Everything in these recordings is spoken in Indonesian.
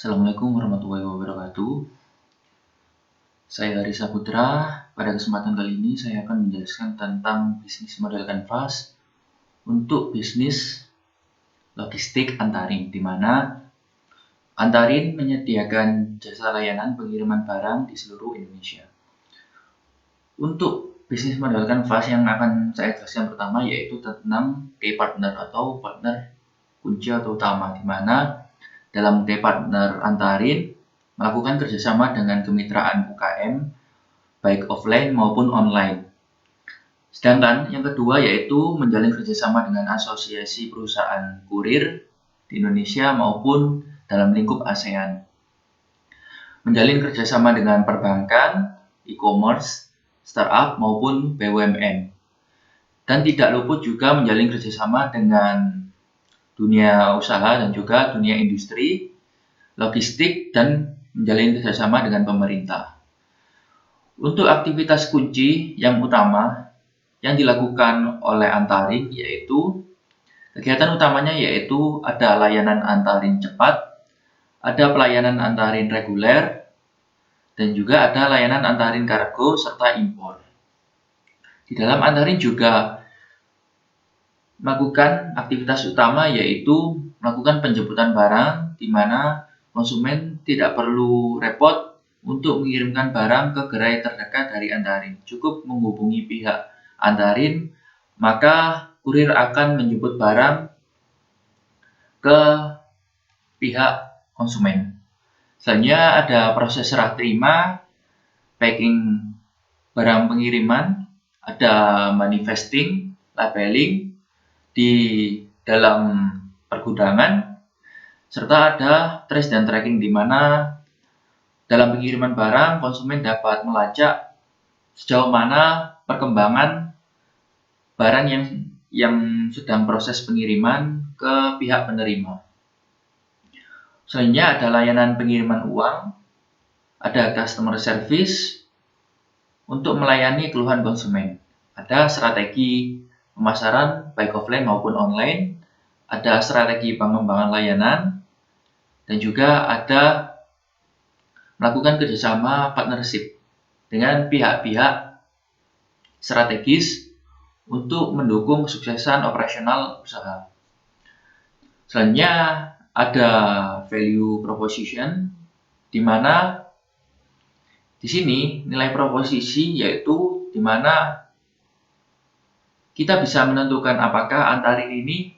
Assalamualaikum warahmatullahi wabarakatuh. Saya Haris Saputra. Pada kesempatan kali ini saya akan menjelaskan tentang bisnis model kanvas untuk bisnis logistik Antarin, di mana Antarin menyediakan jasa layanan pengiriman barang di seluruh Indonesia. Untuk bisnis model kanvas yang akan saya jelaskan pertama yaitu tentang key partner atau partner kunci atau utama, di mana dalam key partner Antarin melakukan kerjasama dengan kemitraan UKM baik offline maupun online. Sedangkan yang kedua yaitu menjalin kerjasama dengan asosiasi perusahaan kurir di Indonesia maupun dalam lingkup ASEAN. Menjalin kerjasama dengan perbankan, e-commerce, startup maupun BUMN. Dan tidak luput juga menjalin kerjasama dengan dunia usaha dan juga dunia industri, logistik, dan menjalin kerjasama dengan pemerintah. Untuk aktivitas kunci yang utama yang dilakukan oleh Antarin yaitu kegiatan utamanya yaitu ada layanan Antarin cepat, ada pelayanan Antarin reguler, dan juga ada layanan Antarin kargo serta impor. Di dalam Antarin juga melakukan aktivitas utama yaitu melakukan penjemputan barang, di mana konsumen tidak perlu repot untuk mengirimkan barang ke gerai terdekat dari Antarin. Cukup menghubungi pihak Antarin, maka kurir akan menjemput barang ke pihak konsumen. Selanjutnya ada proses serah terima, packing barang pengiriman, ada manifesting, labeling di dalam pergudangan, serta ada trace dan tracking, di mana dalam pengiriman barang konsumen dapat melacak sejauh mana perkembangan barang yang sedang proses pengiriman ke pihak penerima. Selanjutnya ada layanan pengiriman uang, ada customer service untuk melayani keluhan konsumen, ada strategi pemasaran baik offline maupun online, ada strategi pengembangan layanan, dan juga ada melakukan kerjasama partnership dengan pihak-pihak strategis untuk mendukung kesuksesan operasional usaha. Selanjutnya ada value proposition, di mana di sini nilai proposisi yaitu di mana kita bisa menentukan apakah Antarin ini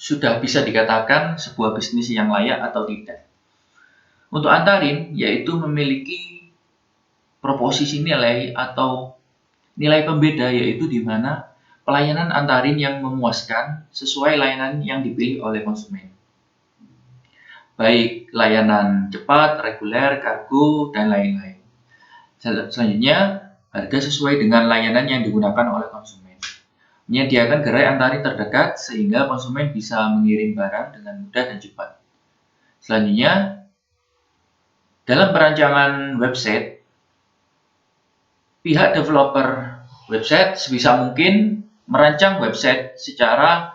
sudah bisa dikatakan sebuah bisnis yang layak atau tidak. Untuk Antarin yaitu memiliki proposisi nilai atau nilai pembeda, yaitu di mana pelayanan Antarin yang memuaskan sesuai layanan yang dipilih oleh konsumen. Baik layanan cepat, reguler, kargo, dan lain-lain. Selanjutnya, harga sesuai dengan layanan yang digunakan oleh konsumen. Menyediakan gerai Antarin terdekat sehingga konsumen bisa mengirim barang dengan mudah dan cepat. Selanjutnya, dalam perancangan website, pihak developer website sebisa mungkin merancang website secara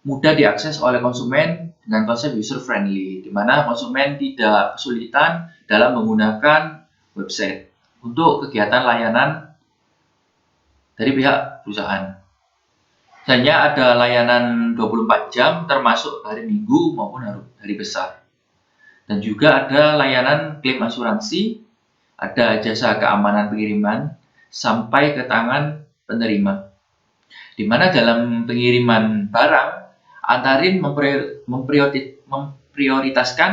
mudah diakses oleh konsumen dengan konsep user friendly, di mana konsumen tidak kesulitan dalam menggunakan website untuk kegiatan layanan dari pihak perusahaan. Selanjutnya ada layanan 24 jam termasuk hari Minggu maupun hari besar. Dan juga ada layanan klaim asuransi, ada jasa keamanan pengiriman sampai ke tangan penerima. Di mana dalam pengiriman barang, Antarin memprioritaskan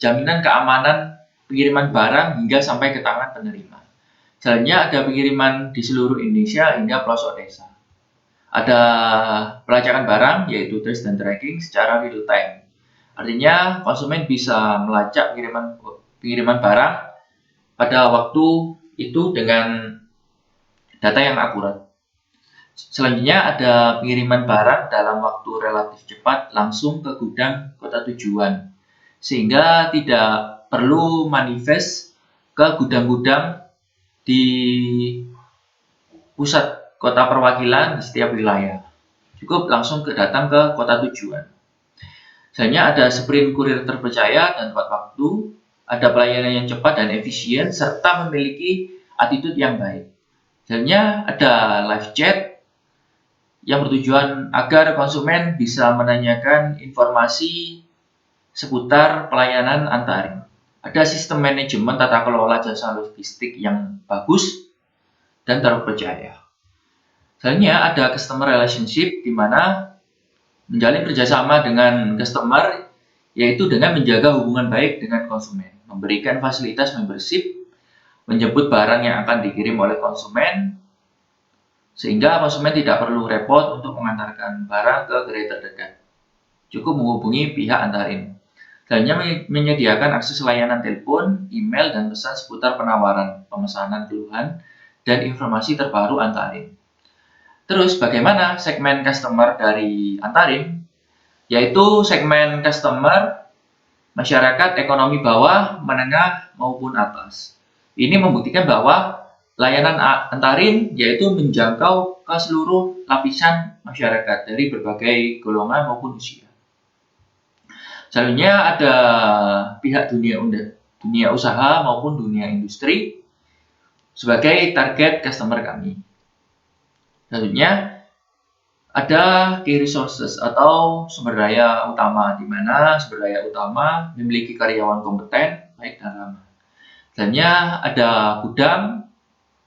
jaminan keamanan pengiriman barang hingga sampai ke tangan penerima. Selanjutnya ada pengiriman di seluruh Indonesia hingga pelosok desa. Ada pelacakan barang yaitu trace dan tracking secara real time. Artinya konsumen bisa melacak pengiriman barang pada waktu itu dengan data yang akurat. Selanjutnya ada pengiriman barang dalam waktu relatif cepat langsung ke gudang kota tujuan, sehingga tidak perlu manifest ke gudang-gudang di pusat kota perwakilan di setiap wilayah. Cukup langsung datang ke kota tujuan. Misalnya ada sprint kurir terpercaya dan tepat waktu, ada pelayanan yang cepat dan efisien, serta memiliki attitude yang baik. Misalnya ada live chat yang bertujuan agar konsumen bisa menanyakan informasi seputar pelayanan antaring. Ada sistem manajemen tata kelola jasa logistik yang bagus dan terpercaya. Misalnya ada customer relationship di mana menjalin kerjasama dengan customer yaitu dengan menjaga hubungan baik dengan konsumen, memberikan fasilitas membership, menjemput barang yang akan dikirim oleh konsumen, sehingga konsumen tidak perlu repot untuk mengantarkan barang ke gerai terdekat. Cukup menghubungi pihak antarin. Selanjutnya menyediakan akses layanan telepon, email, dan pesan seputar penawaran, pemesanan keluhan, dan informasi terbaru antarin. Terus bagaimana segmen customer dari antarin? Yaitu segmen customer masyarakat ekonomi bawah, menengah, maupun atas. Ini membuktikan bahwa layanan antarin yaitu menjangkau ke seluruh lapisan masyarakat dari berbagai golongan maupun usia. Selanjutnya ada pihak dunia usaha maupun dunia industri sebagai target customer kami. Selanjutnya ada key resources atau sumber daya utama, di mana sumber daya utama memiliki karyawan kompeten, baik dan ramah. Selanjutnya ada gudang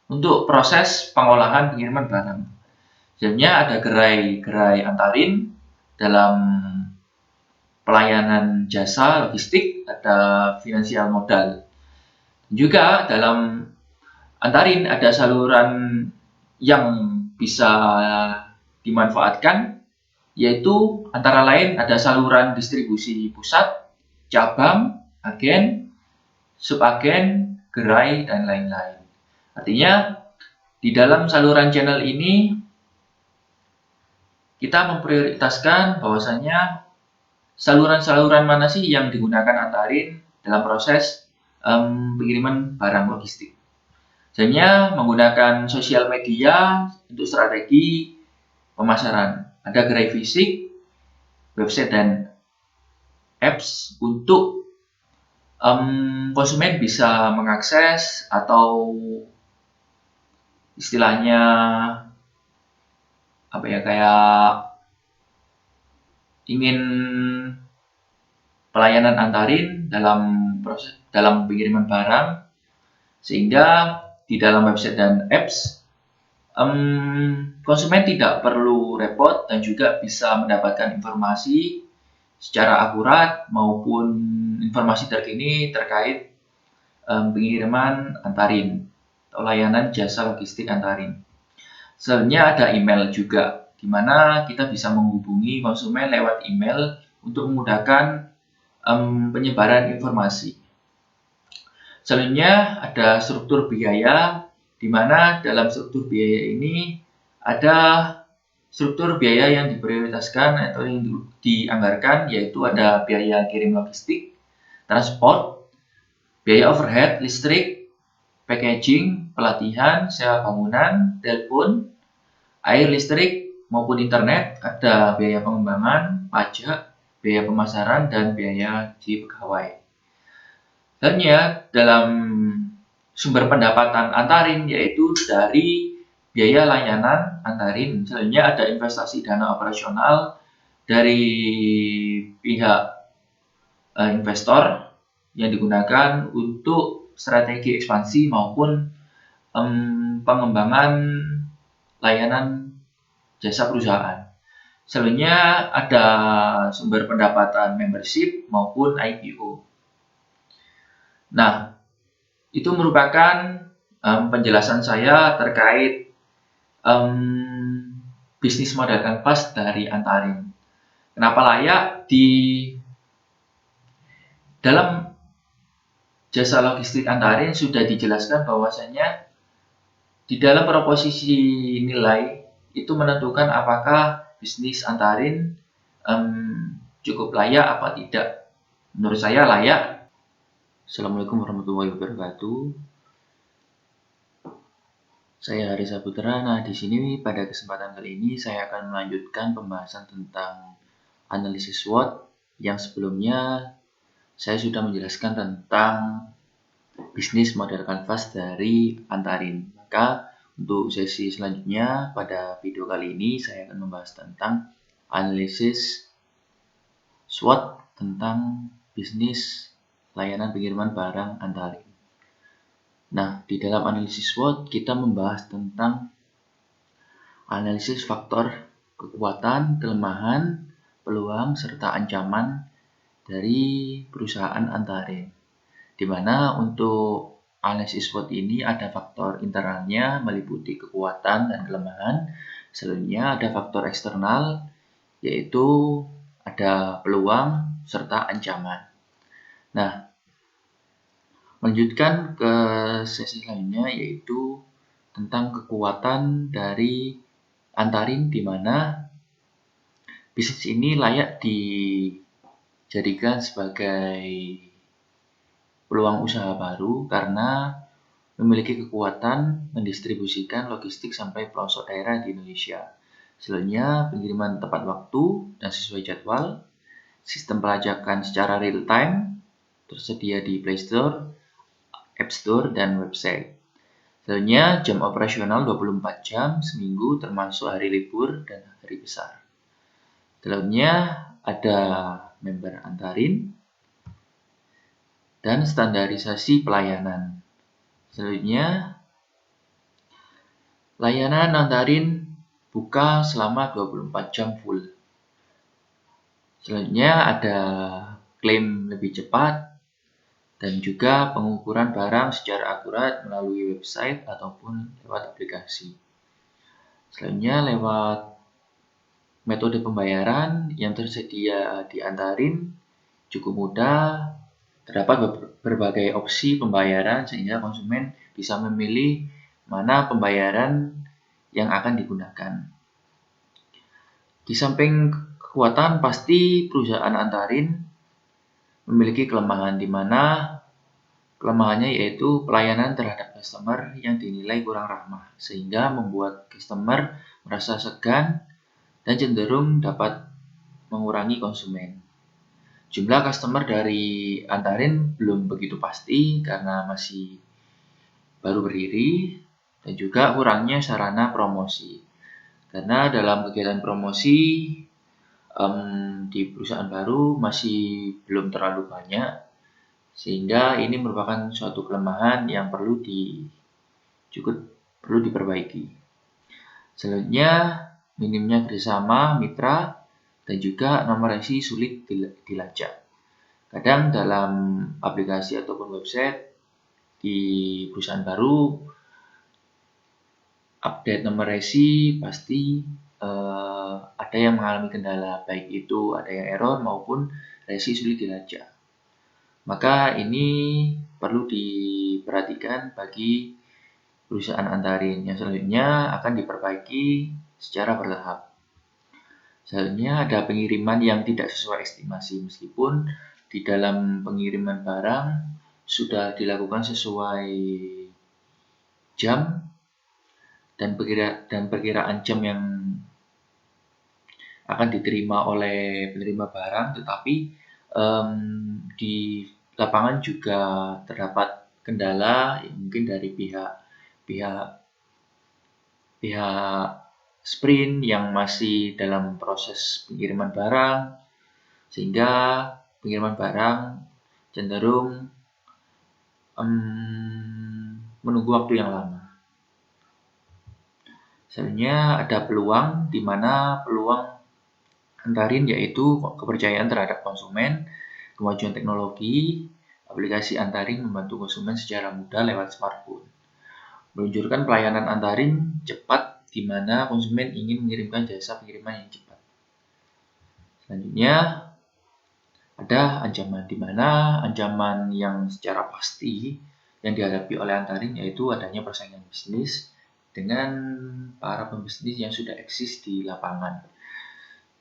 untuk proses pengolahan pengiriman barang. Selanjutnya ada gerai antarin dalam pelayanan jasa logistik, ada finansial modal. Juga dalam antarin ada saluran yang bisa dimanfaatkan, yaitu antara lain ada saluran distribusi pusat, cabang, agen, subagen, gerai, dan lain-lain. Artinya, di dalam saluran channel ini, kita memprioritaskan bahwasanya saluran-saluran mana sih yang digunakan antarin dalam proses pengiriman barang logistik. Misalnya menggunakan sosial media untuk strategi pemasaran. Ada gerai fisik, website, dan apps untuk konsumen bisa mengakses atau istilahnya kayak ingin pelayanan antarin dalam pengiriman barang, sehingga di dalam website dan apps konsumen tidak perlu repot dan juga bisa mendapatkan informasi secara akurat maupun informasi terkini terkait pengiriman antarin atau layanan jasa logistik antarin. Selanjutnya ada email juga, di mana kita bisa menghubungi konsumen lewat email untuk memudahkan penyebaran informasi. Selanjutnya ada struktur biaya, di mana dalam struktur biaya ini ada struktur biaya yang diprioritaskan atau yang dianggarkan, yaitu ada biaya kirim logistik, transport, biaya overhead, listrik, packaging, pelatihan, sewa bangunan, telepon, air, listrik, maupun internet, ada biaya pengembangan, pajak, biaya pemasaran, dan biaya gaji pegawai. Selanjutnya dalam sumber pendapatan antarin yaitu dari biaya layanan antarin. Selanjutnya ada investasi dana operasional dari pihak investor yang digunakan untuk strategi ekspansi maupun pengembangan layanan jasa perusahaan. Selanjutnya ada sumber pendapatan membership maupun IPO. Nah, itu merupakan penjelasan saya terkait bisnis model kanvas dari antarin. Kenapa layak? Di dalam jasa logistik antarin sudah dijelaskan bahwasanya di dalam proposisi nilai itu menentukan apakah bisnis antarin cukup layak apa tidak. Menurut saya layak. Assalamualaikum warahmatullahi wabarakatuh. Saya Haris Saputra. Nah, di sini pada kesempatan kali ini saya akan melanjutkan pembahasan tentang analisis SWOT yang sebelumnya saya sudah menjelaskan tentang bisnis model kanvas dari Antarin. Maka untuk sesi selanjutnya pada video kali ini saya akan membahas tentang analisis SWOT tentang bisnis layanan pengiriman barang Antarin. Nah, di dalam analisis SWOT kita membahas tentang analisis faktor kekuatan, kelemahan, peluang, serta ancaman dari perusahaan Antarin. Di mana untuk analisis SWOT ini ada faktor internalnya meliputi kekuatan dan kelemahan. Selanjutnya ada faktor eksternal yaitu ada peluang serta ancaman. Nah, melanjutkan ke sesi lainnya yaitu tentang kekuatan dari Antarin, di mana bisnis ini layak dijadikan sebagai peluang usaha baru karena memiliki kekuatan mendistribusikan logistik sampai pelosok daerah di Indonesia. Selanjutnya, pengiriman tepat waktu dan sesuai jadwal, sistem pelacakan secara real time, tersedia di Play Store, App Store, dan website. Selanjutnya, jam operasional 24 jam seminggu termasuk hari libur dan hari besar. Selanjutnya, ada member Antarin dan standarisasi pelayanan. Selanjutnya, layanan Antarin buka selama 24 jam full. Selanjutnya ada klaim lebih cepat dan juga pengukuran barang secara akurat melalui website ataupun lewat aplikasi. Selanjutnya lewat metode pembayaran yang tersedia di Antarin cukup mudah, terdapat berbagai opsi pembayaran sehingga konsumen bisa memilih mana pembayaran yang akan digunakan. Di samping kekuatan, pasti perusahaan Antarin memiliki kelemahan, di mana kelemahannya yaitu pelayanan terhadap customer yang dinilai kurang ramah, sehingga membuat customer merasa segan dan cenderung dapat mengurangi konsumen. Jumlah customer dari Antarin belum begitu pasti karena masih baru berdiri dan juga kurangnya sarana promosi. Karena dalam kegiatan promosi di perusahaan baru masih belum terlalu banyak, sehingga ini merupakan suatu kelemahan yang perlu diperbaiki. Selanjutnya, minimnya kerjasama mitra dan juga nomor resi sulit dilacak. Kadang dalam aplikasi ataupun website di perusahaan baru, update nomor resi pasti ada yang mengalami kendala, baik itu ada yang error maupun resi sulit dilacak. Maka ini perlu diperhatikan bagi perusahaan Antarin. Yang selanjutnya akan diperbaiki secara bertahap. Selanjutnya ada pengiriman yang tidak sesuai estimasi, meskipun di dalam pengiriman barang sudah dilakukan sesuai jam dan perkiraan jam yang akan diterima oleh penerima barang, tetapi di lapangan juga terdapat kendala mungkin dari pihak sprint yang masih dalam proses pengiriman barang, sehingga pengiriman barang cenderung menunggu waktu yang lama. Selanjutnya ada peluang, di mana peluang Antarin yaitu kepercayaan terhadap konsumen, kemajuan teknologi. Aplikasi Antarin membantu konsumen secara mudah lewat smartphone. Meluncurkan pelayanan Antarin cepat, di mana konsumen ingin mengirimkan jasa pengiriman yang cepat. Selanjutnya ada ancaman, di mana ancaman yang secara pasti yang dihadapi oleh Antarin yaitu adanya persaingan bisnis dengan para pembisnis yang sudah eksis di lapangan.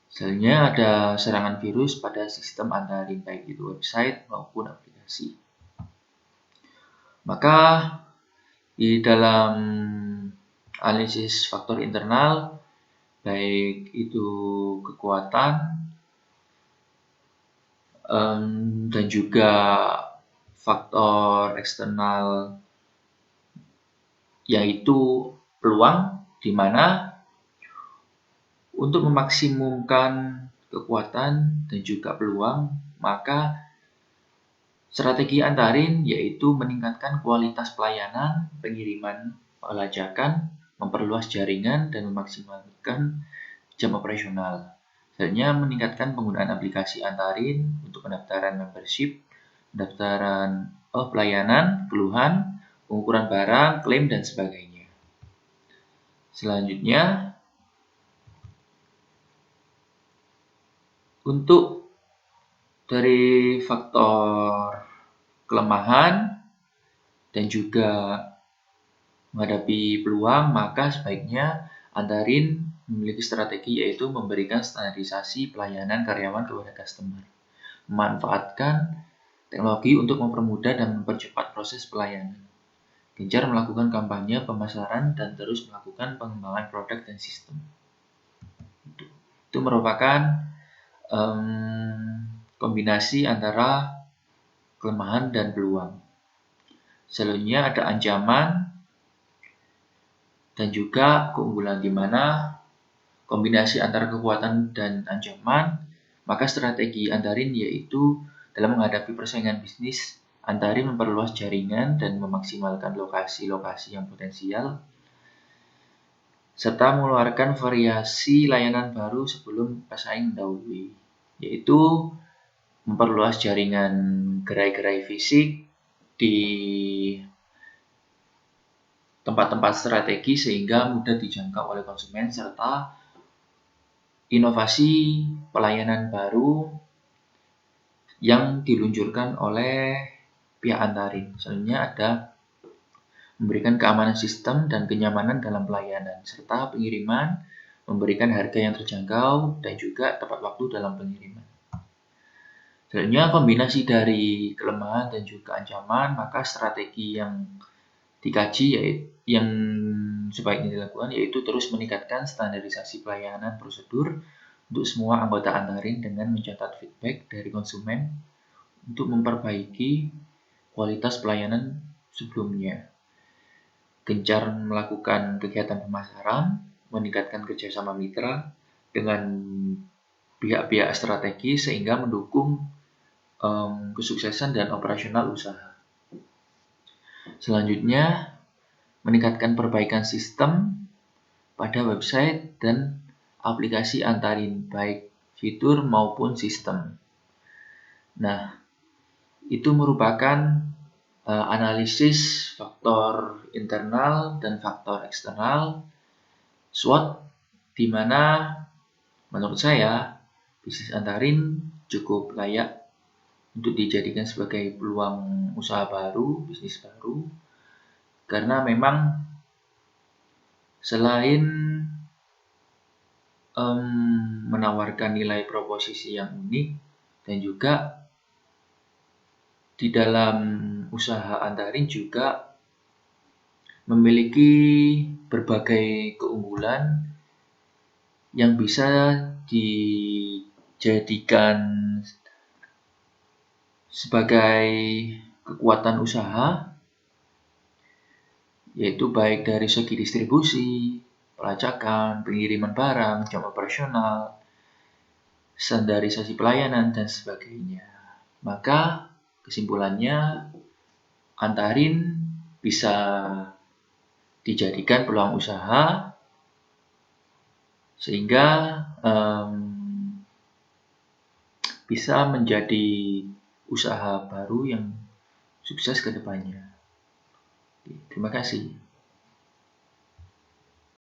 Selanjutnya ada serangan virus pada sistem Antarin, baik itu website maupun aplikasi. Maka di dalam analisis faktor internal, baik itu kekuatan, dan juga faktor eksternal yaitu peluang, di mana untuk memaksimumkan kekuatan dan juga peluang, maka strategi Antarin yaitu meningkatkan kualitas pelayanan, pengiriman, pelacakan, memperluas jaringan, dan memaksimalkan jam operasional. Selanjutnya, meningkatkan penggunaan aplikasi Antarin untuk pendaftaran membership, pendaftaran pelayanan, keluhan, pengukuran barang, klaim, dan sebagainya. Selanjutnya, untuk dari faktor kelemahan dan juga menghadapi peluang, maka sebaiknya Antarin memiliki strategi yaitu memberikan standarisasi pelayanan karyawan kepada customer, memanfaatkan teknologi untuk mempermudah dan mempercepat proses pelayanan, gencar melakukan kampanye pemasaran, dan terus melakukan pengembangan produk dan sistem. Itu merupakan kombinasi antara kelemahan dan peluang. Selanjutnya ada ancaman dan juga keunggulan, di mana kombinasi antara kekuatan dan ancaman, maka strategi Antarin yaitu dalam menghadapi persaingan bisnis, Antarin memperluas jaringan dan memaksimalkan lokasi-lokasi yang potensial, serta mengeluarkan variasi layanan baru sebelum pesaing mendahului, yaitu memperluas jaringan gerai-gerai fisik di tempat-tempat strategi sehingga mudah dijangkau oleh konsumen, serta inovasi pelayanan baru yang diluncurkan oleh pihak Antarin. Selanjutnya ada memberikan keamanan sistem dan kenyamanan dalam pelayanan, serta pengiriman, memberikan harga yang terjangkau, dan juga tepat waktu dalam pengiriman. Selanjutnya kombinasi dari kelemahan dan juga ancaman, maka strategi yang dikaji yaitu yang sebaiknya dilakukan yaitu terus meningkatkan standarisasi pelayanan prosedur untuk semua anggota Antarin dengan mencatat feedback dari konsumen untuk memperbaiki kualitas pelayanan sebelumnya. Gencar melakukan kegiatan pemasaran, meningkatkan kerjasama mitra dengan pihak-pihak strategi sehingga mendukung kesuksesan dan operasional usaha. Selanjutnya, meningkatkan perbaikan sistem pada website dan aplikasi Antarin, baik fitur maupun sistem. Nah, itu merupakan analisis faktor internal dan faktor eksternal SWOT, di mana menurut saya bisnis Antarin cukup layak untuk dijadikan sebagai peluang usaha baru, bisnis baru, karena memang selain menawarkan nilai proposisi yang unik dan juga di dalam usaha Antarin juga memiliki berbagai keunggulan yang bisa dijadikan sebagai kekuatan usaha, yaitu baik dari segi distribusi, pelacakan, pengiriman barang, jam operasional, standarisasi pelayanan, dan sebagainya. Maka kesimpulannya, Antarin bisa dijadikan peluang usaha sehingga bisa menjadi usaha baru yang sukses ke depannya. Terima kasih.